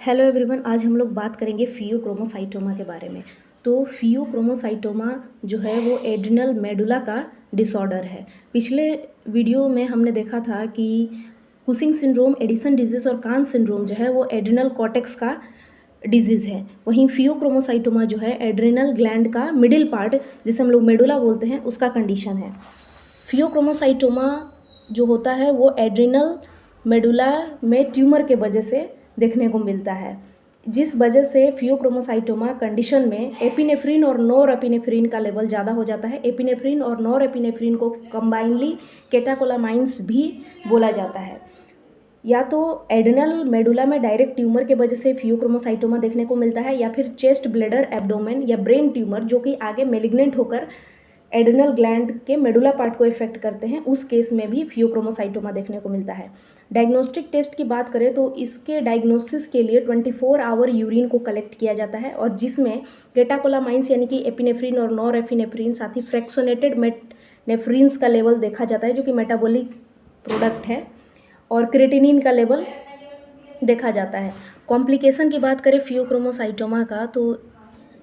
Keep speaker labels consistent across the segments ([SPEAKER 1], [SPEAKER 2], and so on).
[SPEAKER 1] Hello everyone, आज हम लोग बात करेंगे फियोक्रोमोसाइटोमा के बारे में। तो फियोक्रोमोसाइटोमा जो है वो एड्रिनल मेडुला का डिसऑर्डर है। पिछले वीडियो में हमने देखा था कि कुसिंग सिंड्रोम, एडिसन डिजीज़ और कान सिंड्रोम जो है वो एड्रिनल कॉर्टेक्स का डिजीज़ है। वहीं फियोक्रोमोसाइटोमा जो है एड्रिनल ग्लैंड का मिडिल पार्ट, जिसे हम लोग मेडुला बोलते हैं, उसका कंडीशन है। फियोक्रोमोसाइटोमा जो होता है वो एड्रिनल मेडुला में ट्यूमर के वजह से देखने को मिलता है, जिस वजह से फियोक्रोमोसाइटोमा कंडीशन में एपिनेफ्रिन और नॉरएपिनेफ्रिन का लेवल ज़्यादा हो जाता है। एपिनेफ्रिन और नॉरएपिनेफ्रिन को कंबाइनली कैटाकोलामाइंस भी बोला जाता है। या तो एड्रिनल मेडुला में डायरेक्ट ट्यूमर के वजह से फियोक्रोमोसाइटोमा देखने को मिलता है, या फिर चेस्ट, ब्लैडर, एब्डोमेन या ब्रेन ट्यूमर जो कि आगे मेलिग्नेंट होकर एड्रिनल ग्लैंड के मेडुला पार्ट को इफेक्ट करते हैं, उस केस में भी फियोक्रोमोसाइटोमा देखने को मिलता है। डायग्नोस्टिक टेस्ट की बात करें तो इसके डायग्नोसिस के लिए 24 आवर यूरिन को कलेक्ट किया जाता है, और जिसमें कैटाकोलामाइंस यानी कि एपिनेफ्रिन और नॉरएपिनेफ्रिन, साथ ही फ्रैक्शनेटेड नेफ्रिन्स का लेवल देखा जाता है जो कि मेटाबॉलिक प्रोडक्ट है, और क्रेटिनिन का लेवल देखा जाता है। कॉम्प्लिकेशन की बात करें फियोक्रोमोसाइटोमा का, तो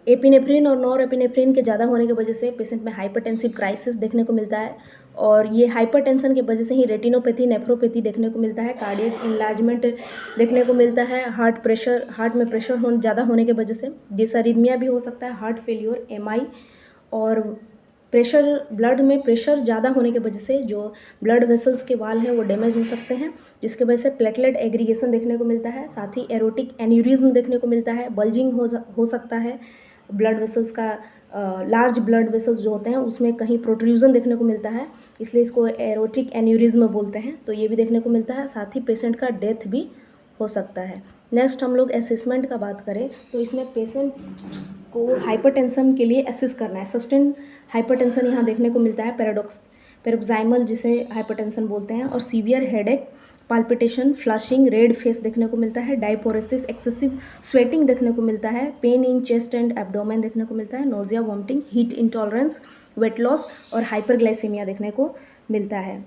[SPEAKER 1] एपिनेफ्रिन और नॉरएपिनेफ्रिन के ज़्यादा होने की वजह से पेशेंट में हाइपरटेंसिव क्राइसिस देखने को मिलता है, और ये हाइपरटेंशन की वजह से ही रेटिनोपैथी, नेफ्रोपैथी देखने को मिलता है। कार्डियक इनलार्जमेंट देखने को मिलता है। हार्ट में प्रेशर ज़्यादा होने की वजह से डिसअरिथमिया भी हो सकता है, हार्ट फेल्योर, एमआई, और ब्लड में प्रेशर ज़्यादा होने की वजह से जो ब्लड वेसल्स के वाल हैं वो डैमेज हो सकते हैं, जिसकी वजह से प्लेटलेट एग्रीगेशन देखने को मिलता है। साथ ही एरोटिक एन्यूरिज्म देखने को मिलता है, बल्जिंग हो सकता है ब्लड वेसल्स का। लार्ज ब्लड वेसल्स जो होते हैं उसमें कहीं प्रोट्रूजन देखने को मिलता है, इसलिए इसको एरोटिक एन्यूरिज्म बोलते हैं, तो ये भी देखने को मिलता है। साथ ही पेशेंट का डेथ भी हो सकता है। नेक्स्ट हम लोग असेसमेंट का बात करें तो इसमें पेशेंट को हाइपरटेंशन के लिए असेस करना है। सस्टेन हाइपरटेंशन यहाँ देखने को मिलता है, पैरोक्साइमल जिसे हाइपरटेंशन बोलते हैं, और severe headache, palpitation, flushing, red face देखने को मिलता है, डायपोरेसिस, एक्सेसिव स्वेटिंग देखने को मिलता है, pain in chest and abdomen देखने को मिलता है, nausea, vomiting, heat intolerance, weight loss और हाइपरग्लाइसीमिया देखने को मिलता है।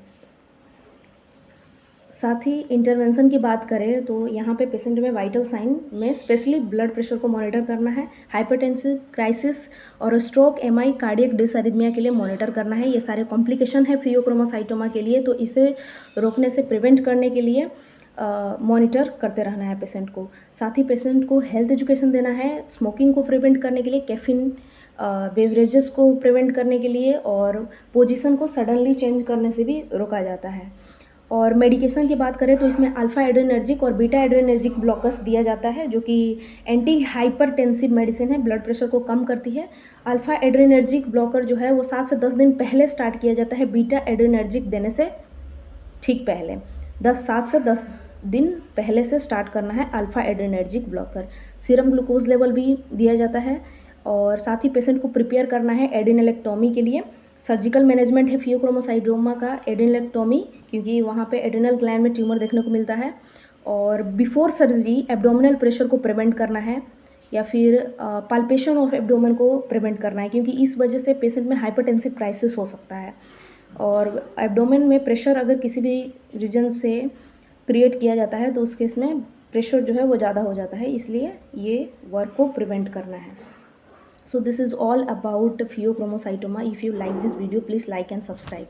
[SPEAKER 1] साथ ही इंटरवेंशन की बात करें तो यहाँ पे पेशेंट में वाइटल साइन में स्पेशली ब्लड प्रेशर को मॉनिटर करना है, हाइपरटेंसिव क्राइसिस और स्ट्रोक, एमआई, कार्डियक डिसअरिथमिया के लिए मॉनिटर करना है। ये सारे कॉम्प्लिकेशन है फियोक्रोमोसाइटोमा के लिए, तो इसे रोकने से प्रिवेंट करने के लिए मॉनिटर करते रहना है पेशेंट को। साथ ही पेशेंट को हेल्थ एजुकेशन देना है, स्मोकिंग को प्रिवेंट करने के लिए, कैफीन बेवरेजेस को प्रिवेंट करने के लिए, और पोजीशन को सडनली चेंज करने से भी रोका जाता है। और मेडिकेशन की बात करें तो इसमें अल्फ़ा एड्रेनर्जिक और बीटा एड्रेनर्जिक ब्लॉकर्स दिया जाता है, जो कि एंटी हाइपरटेंसिव मेडिसिन है, ब्लड प्रेशर को कम करती है। अल्फ़ा एड्रेनर्जिक ब्लॉकर जो है वो 7 से 10 दिन पहले स्टार्ट किया जाता है, बीटा एड्रेनर्जिक देने से ठीक पहले 7 से 10 दिन पहले से स्टार्ट करना है alpha adrenergic blocker. Serum glucose level भी दिया जाता है, और साथ ही पेशेंट को प्रिपेयर करना है एड्रेनलेक्टोमी के लिए। सर्जिकल मैनेजमेंट है फियोक्रोमोसाइटोमा का एड्रेनलेक्टोमी, क्योंकि वहाँ पे एड्रेनल ग्लैंड में ट्यूमर देखने को मिलता है, और बिफोर सर्जरी एब्डोमिनल प्रेशर को प्रिवेंट करना है, या फिर पाल्पेशन ऑफ एब्डोमेन को प्रिवेंट करना है, क्योंकि इस वजह से पेशेंट में हाइपरटेंसिव क्राइसिस हो सकता है। और एब्डोमेन में प्रेशर अगर किसी भी रीजन से क्रिएट किया जाता है तो उस केस में प्रेशर जो है वो ज़्यादा हो जाता है, इसलिए ये वर्क को प्रिवेंट करना है। So this is all about pheochromocytoma. If you like this video, please like and subscribe.